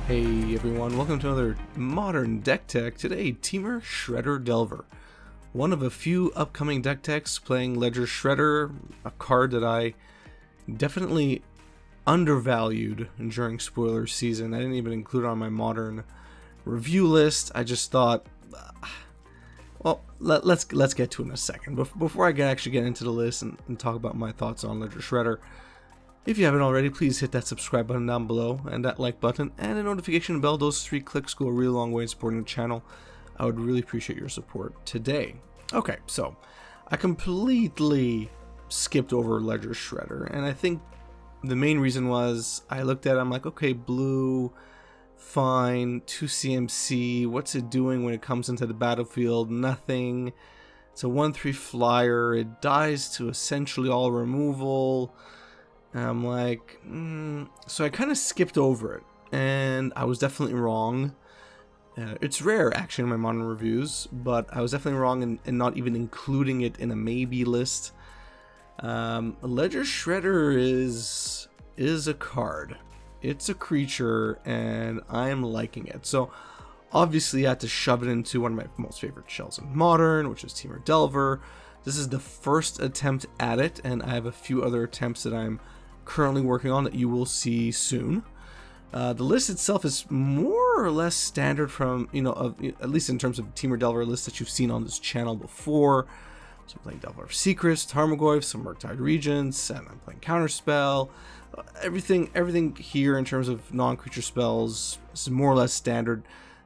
Hey everyone, welcome to another Modern Deck Tech. Today, Temur Shredder Delver. One of a few upcoming deck techs playing Ledger Shredder, a card that I definitely undervalued during spoiler season. I didn't even include it on my Modern review list. I just thought, well, let's get to it in a second. Before I actually get into the list and talk about my thoughts on Ledger Shredder, if you haven't already, please hit that subscribe button down below and that like button and a notification bell. Those 3 clicks go a really long way in supporting the channel. I would really appreciate your support today. Okay, so I completely skipped over Ledger Shredder, and I think the main reason was I looked at it, I'm like, okay, blue, fine, 2 CMC, what's it doing when it comes into the battlefield? Nothing. It's a 1/3 flyer, it dies to essentially all removal. And I'm like, so I kind of skipped over it, and I was definitely wrong. It's rare, actually, in my Modern reviews, but I was definitely wrong in not even including it in a maybe list. Ledger Shredder is a card. It's a creature, and I am liking it. So, obviously, I had to shove it into one of my most favorite shells in Modern, which is Temur Delver. This is the first attempt at it, and I have a few other attempts that I'm currently working on that you will see soon. The list itself is more or less standard from, at least in terms of Temur Delver lists that you've seen on this channel before. So I'm playing Delver of Secrets, Tarmogoyf, some Murktide Regents, and I'm playing Counterspell. Everything here in terms of non-creature spells is more or less standard.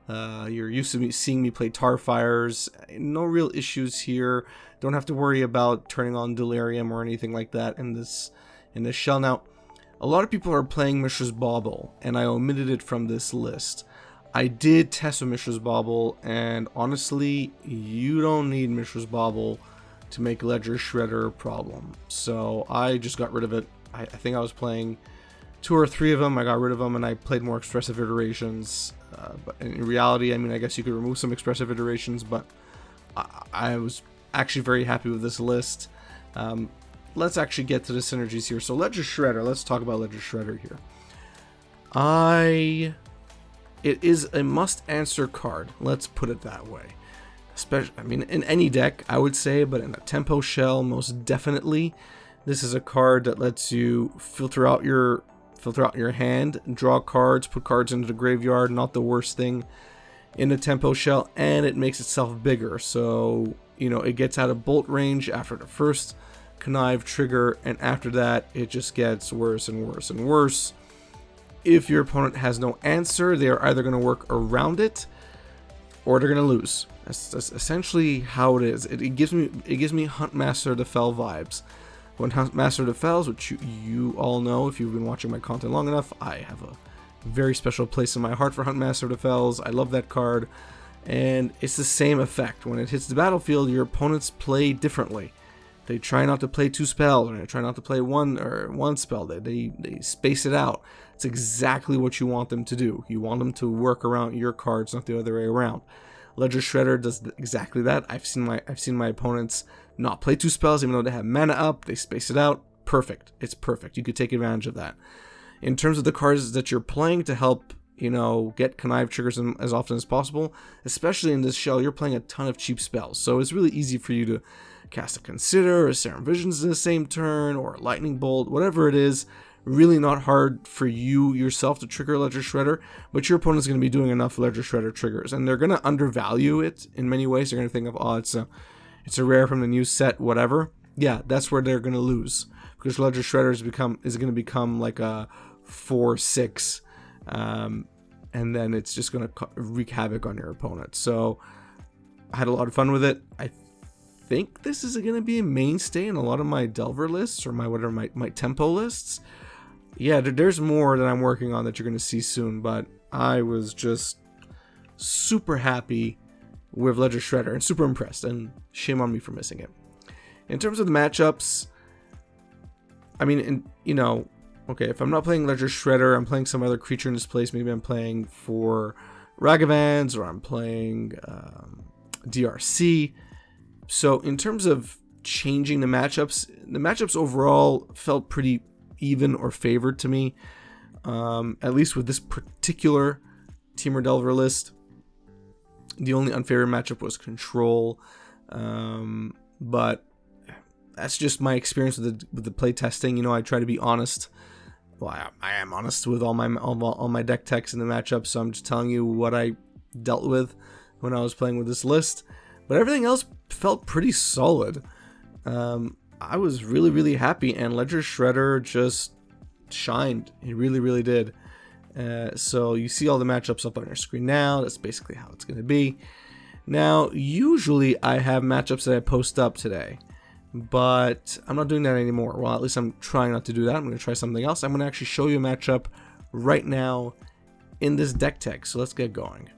You're used to seeing me play Tarfires. No real issues here. Don't have to worry about turning on Delirium or anything like that in this shell. Now, a lot of people are playing Mishra's Bauble, and I omitted it from this list. I did test with Mishra's Bauble, and honestly, you don't need Mishra's Bauble to make Ledger Shredder a problem. So I just got rid of it. I think I was playing 2 or 3 of them. I got rid of them, and I played more expressive iterations. But in reality, I mean, I guess you could remove some expressive iterations, but I was actually very happy with this list. Let's actually get to the synergies here. So Ledger Shredder, let's talk about Ledger Shredder here. It is a must-answer card, let's put it that way. Especially, I mean, in any deck, I would say, but in a tempo shell, most definitely. This is a card that lets you filter out your hand, draw cards, put cards into the graveyard, not the worst thing in a tempo shell, and it makes itself bigger. So, it gets out of bolt range after the first connive trigger, and after that it just gets worse and worse and worse. If your opponent has no answer, they are either going to work around it or they're going to lose. That's essentially how it is. It gives me Huntmaster of the Fell vibes. When Huntmaster of the Fells, which you all know if you've been watching my content long enough, I have a very special place in my heart for Huntmaster of the Fells. I love that card, and it's the same effect. When it hits the battlefield, your opponents play differently. They try not to play 2 spells, or they try not to play one spell. They space it out. It's exactly what you want them to do. You want them to work around your cards, not the other way around. Ledger Shredder does exactly that. I've seen my opponents not play 2 spells, even though they have mana up. They space it out. Perfect. It's perfect. You could take advantage of that. In terms of the cards that you're playing to help, get connive triggers as often as possible, especially in this shell, you're playing a ton of cheap spells. So it's really easy for you to cast a Consider, a Serum Visions in the same turn, or a Lightning Bolt, whatever it is. Really not hard for you yourself to trigger Ledger Shredder, but your opponent's going to be doing enough Ledger Shredder triggers, and they're going to undervalue it in many ways. They're going to think of, oh, it's a rare from the new set, whatever. Yeah, that's where they're going to lose, because Ledger Shredder is going to become like a 4/6, and then it's just going to wreak havoc on your opponent. So I had a lot of fun with it. I think this is going to be a mainstay in a lot of my Delver lists, or my tempo lists. Yeah, there's more that I'm working on that you're going to see soon, but I was just super happy with Ledger Shredder and super impressed, and shame on me for missing it. In terms of the matchups, I mean, okay, if I'm not playing Ledger Shredder, I'm playing some other creature in this place. Maybe I'm playing for Ragavans, or I'm playing DRC. So in terms of changing the matchups overall felt pretty even or favored to me, at least with this particular Temur Delver list. The only unfavorite matchup was Control, but that's just my experience with the play testing. You know, I try to be honest. Well, I am honest with all my deck techs in the matchup, so I'm just telling you what I dealt with when I was playing with this list. But everything else felt pretty solid. I was really, really happy, and Ledger Shredder just shined. He really, really did. So you see all the matchups up on your screen now. That's basically how it's going to be. Now, usually I have matchups that I post up today, but I'm not doing that anymore. Well, at least I'm trying not to do that. I'm going to try something else. I'm going to actually show you a matchup right now in this deck tech. So let's get going.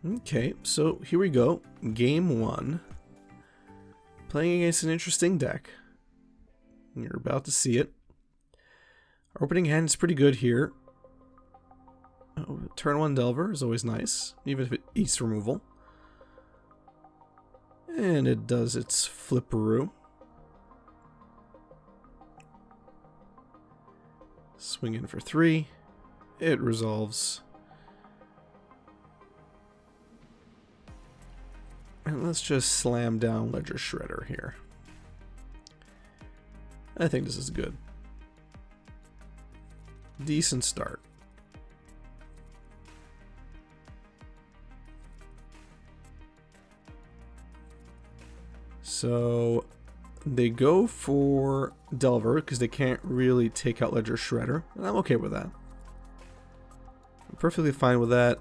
Okay, so here we go. Game 1. Playing against an interesting deck. You're about to see it. Our opening hand is pretty good here. Oh, turn 1 Delver is always nice, even if it eats removal. And it does its flipperoo. Swing in for 3. It resolves. And let's just slam down Ledger Shredder here. I think this is good. Decent start. So they go for Delver because they can't really take out Ledger Shredder, and I'm okay with that. I'm perfectly fine with that.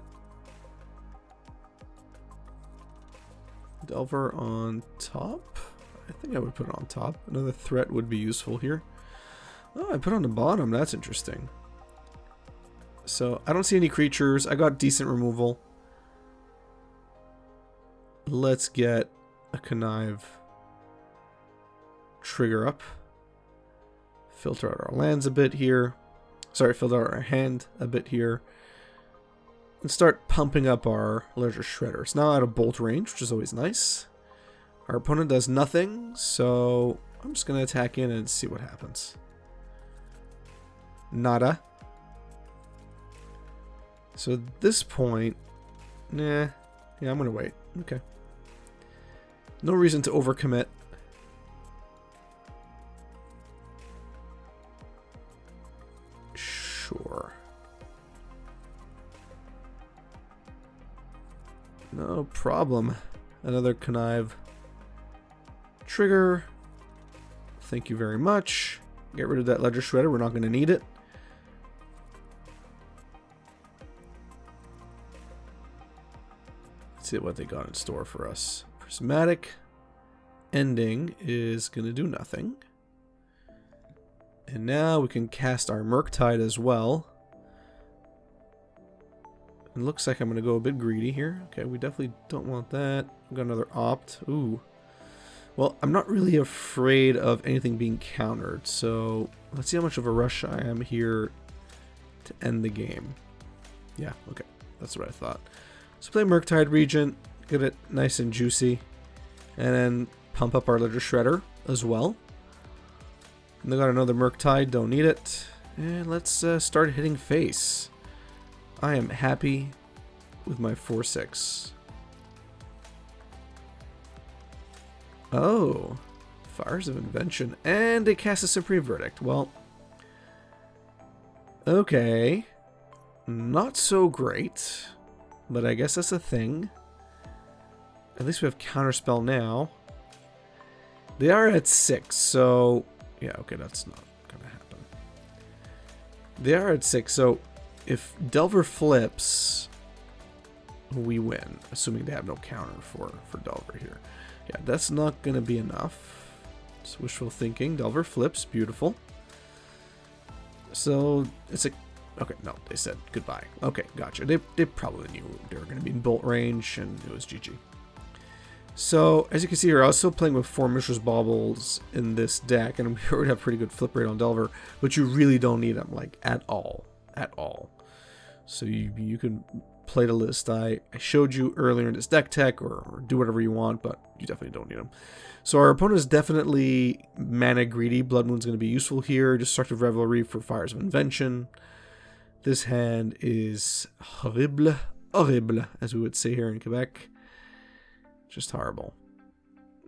Delver on top? I think I would put it on top. Another threat would be useful here. Oh, I put it on the bottom. That's interesting. So I don't see any creatures. I got decent removal. Let's get a Connive trigger up. Filter out our lands a bit here. Sorry, filter out our hand a bit here. And start pumping up our Ledger Shredder. It's now out of bolt range, which is always nice. Our opponent does nothing, so I'm just going to attack in and see what happens. Nada. So at this point, yeah, I'm going to wait. Okay. No reason to overcommit. Sure. No problem. Another Connive trigger. Thank you very much. Get rid of that Ledger Shredder. We're not going to need it. Let's see what they got in store for us. Prismatic Ending is going to do nothing. And now we can cast our Murktide as well. It looks like I'm going to go a bit greedy here. Okay, we definitely don't want that. We've got another Opt. Ooh. Well, I'm not really afraid of anything being countered, so let's see how much of a rush I am here to end the game. Yeah, okay. That's what I thought. So play Murktide Regent, get it nice and juicy, and then pump up our Ledger Shredder as well. And they got another Murktide, don't need it. And let's start hitting face. I am happy with my 4/6. Oh, Fires of Invention, and they cast a Supreme Verdict. Well, okay, not so great, but I guess that's a thing. At least we have Counterspell now. They are at 6, so yeah, okay, that's not gonna happen. They are at 6, so if Delver flips, we win, assuming they have no counter for Delver here. Yeah, that's not going to be enough. It's wishful thinking. Delver flips. Beautiful. So, it's a... Okay, no, they said goodbye. Okay, gotcha. They probably knew they were going to be in bolt range, and it was GG. So, as you can see here, I was still playing with 4 Mishra's Baubles in this deck, and we already have pretty good flip rate on Delver, but you really don't need them, like, at all. At all. So you can play the list I showed you earlier in this deck tech, or do whatever you want, but you definitely don't need them. So our opponent is definitely mana greedy. Blood Moon's going to be useful here. Destructive Revelry for Fires of Invention. This hand is horrible, horrible, as we would say here in Quebec. Just horrible.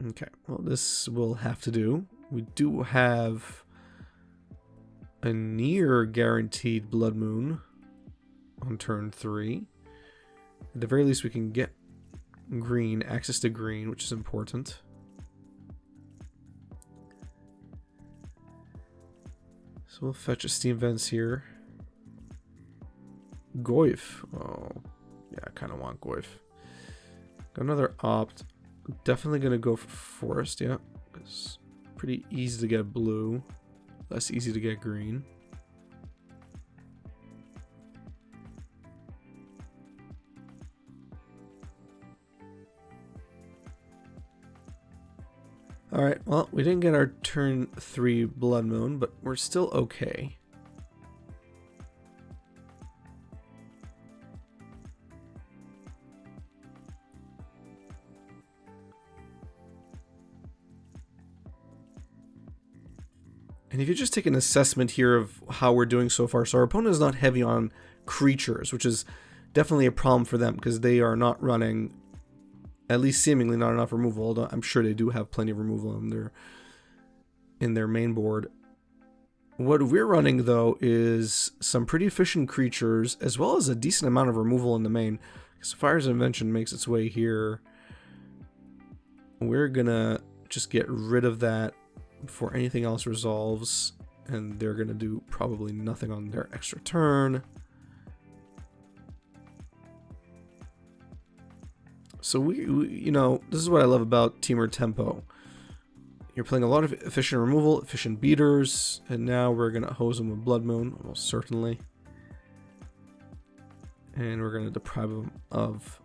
Okay, well, this will have to do. We do have a near guaranteed Blood Moon on turn 3. At the very least, we can get green, access to green, which is important. So we'll fetch a Steam Vents here. Goyf. Oh, yeah, I kind of want Goyf. Got another Opt. Definitely going to go for Forest, yeah. It's pretty easy to get blue. Less easy to get green. Alright, well, we didn't get our turn 3 Blood Moon, but we're still okay. And if you just take an assessment here of how we're doing so far, so our opponent is not heavy on creatures, which is definitely a problem for them because they are not running, at least seemingly not enough removal, although I'm sure they do have plenty of removal in their main board. What we're running, though, is some pretty efficient creatures, as well as a decent amount of removal in the main. So Fire's Invention makes its way here. We're gonna just get rid of that before anything else resolves, and they're gonna do probably nothing on their extra turn. So we you know, this is what I love about Temur Tempo. You're playing a lot of efficient removal, efficient beaters, and now we're gonna hose them with Blood Moon, almost certainly. And we're gonna deprive them of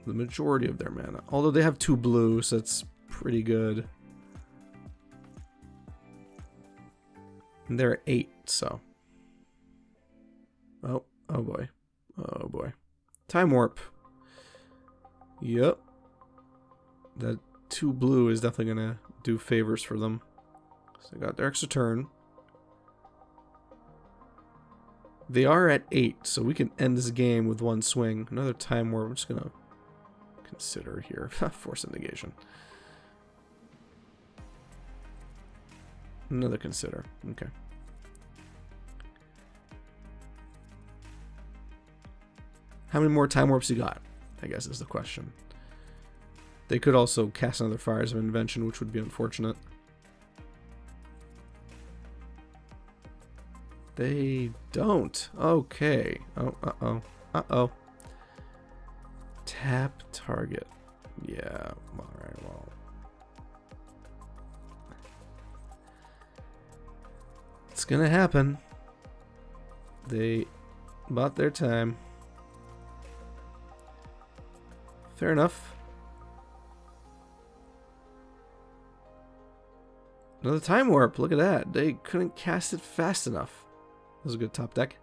the majority of their mana. Although they have 2 blue, so that's pretty good. And they're at 8, so. Oh boy. Oh boy. Time Warp. Yep. That 2 blue is definitely gonna do favors for them. So they got their extra turn. They are at 8, so we can end this game with 1 swing. Another Time Warp. I'm just gonna consider here. Force of Negation. Another consider. Okay. How many more Time Warps you got? I guess is the question. They could also cast another Fires of Invention, which would be unfortunate. They don't. Okay. Oh, uh-oh. Uh-oh. Tap target. Yeah. Alright, well. It's gonna happen. They bought their time. Fair enough. Another Time Warp. Look at that. They couldn't cast it fast enough. That was a good top deck.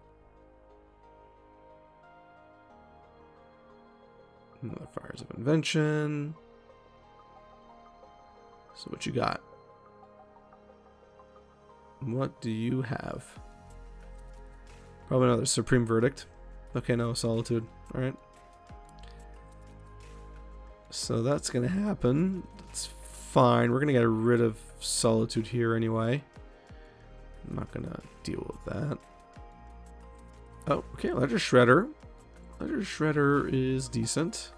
Another Fires of Invention. So what you got? What do you have? Probably another Supreme Verdict. Okay, no, Solitude. Alright. So that's going to happen. That's fine. We're going to get rid of Solitude here anyway. I'm not going to deal with that. Oh, okay, Ledger Shredder. Ledger Shredder is decent.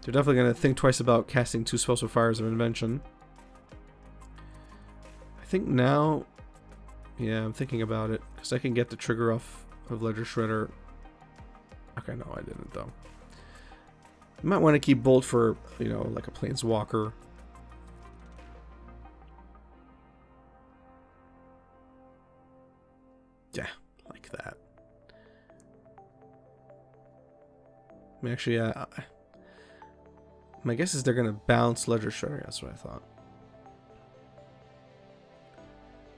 They're definitely going to think twice about casting 2 spells with Fires of Invention. I think now... Yeah, I'm thinking about it. Because I can get the trigger off of Ledger Shredder. Okay, no, I didn't, though. You might want to keep Bolt for, you know, like a Planeswalker. Yeah, like that. I mean, actually, my guess is they're going to bounce Ledger Shredder. That's what I thought.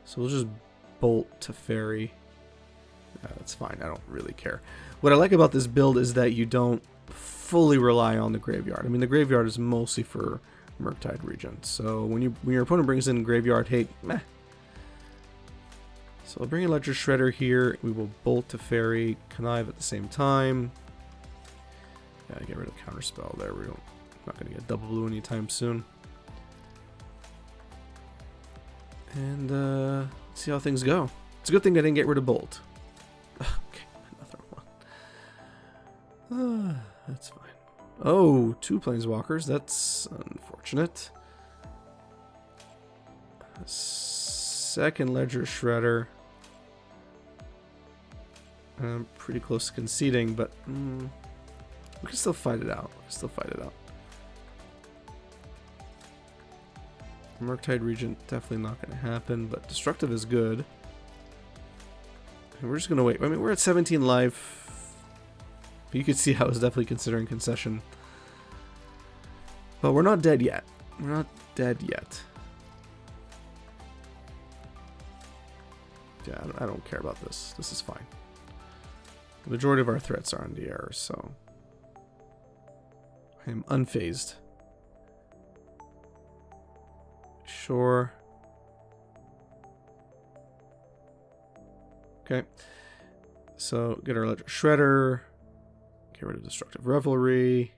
So we'll just Bolt to Fairy. That's fine. I don't really care. What I like about this build is that you don't fully rely on the graveyard. I mean, the graveyard is mostly for Murktide Regent. So when your opponent brings in Graveyard Hate, meh. So I'll bring a Ledger Shredder here. We will bolt to Fairy, connive at the same time. Yeah, get rid of Counterspell there. We're not going to get double blue anytime soon. And see how things go. It's a good thing I didn't get rid of Bolt. Okay, another one. That's fine. Oh, 2 Planeswalkers. That's unfortunate. Second Ledger Shredder. I'm pretty close to conceding, but we can still fight it out. Murktide Regent, definitely not going to happen, but Destructive is good. And we're just going to wait. I mean, we're at 17 life. You can see I was definitely considering concession. But we're not dead yet. Yeah, I don't care about this. This is fine. The majority of our threats are on the air, so I am unfazed. Sure. Okay. So get our Ledger Shredder. Get rid of Destructive Revelry.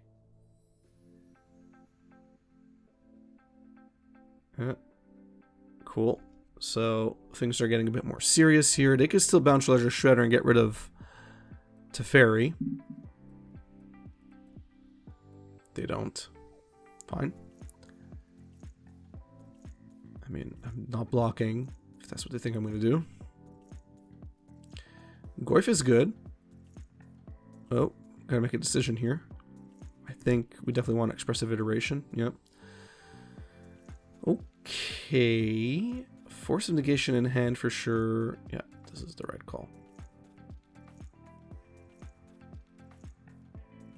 Cool. So things are getting a bit more serious here. They could still bounce Ledger Shredder and get rid of Teferi. They don't. Fine. I mean, I'm not blocking, if that's what they think I'm going to do. Goyf is good. Oh, gotta make a decision here. I think we definitely want Expressive Iteration. Yep. Okay. Force of Negation in hand for sure. Yeah, this is the right call.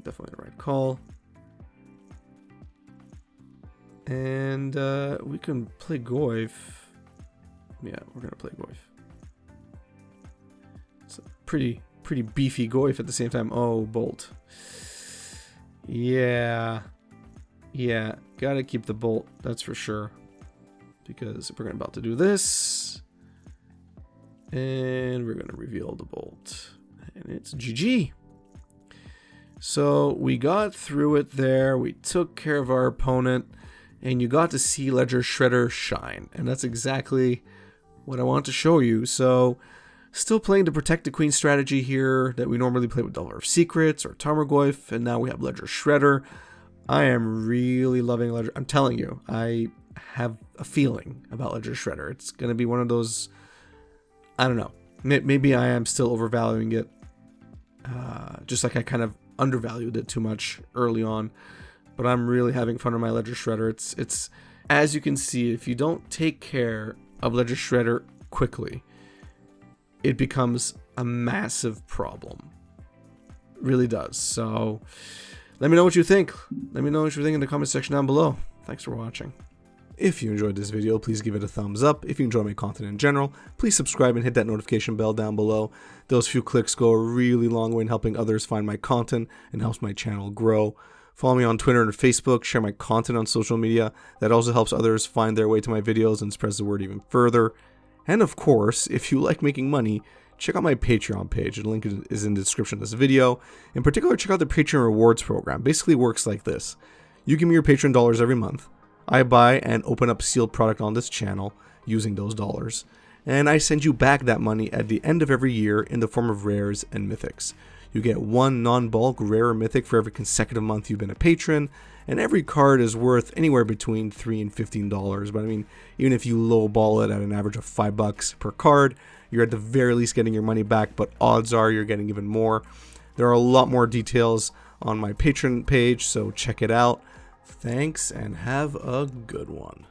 Definitely the right call. And we can play Goyf. Yeah, we're gonna play Goyf. It's a pretty beefy Goyf at the same time. Oh, Bolt. Yeah, gotta keep the Bolt. That's for sure. Because we're about to do this, and we're gonna reveal the Bolt, and it's GG. So we got through it there. We took care of our opponent. And you got to see Ledger Shredder shine. And that's exactly what I want to show you. So, still playing the Protect the Queen strategy here that we normally play with Delver of Secrets or Tarmogoyf. And now we have Ledger Shredder. I am really loving Ledger. I'm telling you, I have a feeling about Ledger Shredder. It's going to be one of those, I don't know. Maybe I am still overvaluing it. Just like I kind of undervalued it too much early on. But I'm really having fun with my Ledger Shredder. It's as you can see, if you don't take care of Ledger Shredder quickly, it becomes a massive problem. It really does. So let me know what you think. Let me know what you think in the comment section down below. Thanks for watching. If you enjoyed this video, please give it a thumbs up. If you enjoy my content in general, please subscribe and hit that notification bell down below. Those few clicks go a really long way in helping others find my content and helps my channel grow. Follow me on Twitter and Facebook, share my content on social media. That also helps others find their way to my videos and spreads the word even further. And of course, if you like making money, check out my Patreon page. The link is in the description of this video. In particular, check out the Patreon Rewards program. Basically works like this. You give me your Patreon dollars every month. I buy and open up sealed product on this channel using those dollars. And I send you back that money at the end of every year in the form of rares and mythics. You get one non-bulk rare or mythic for every consecutive month you've been a patron, and every card is worth anywhere between $3 and $15. But I mean, even if you lowball it at an average of $5 per card, you're at the very least getting your money back, but odds are you're getting even more. There are a lot more details on my Patreon page, so check it out. Thanks, and have a good one.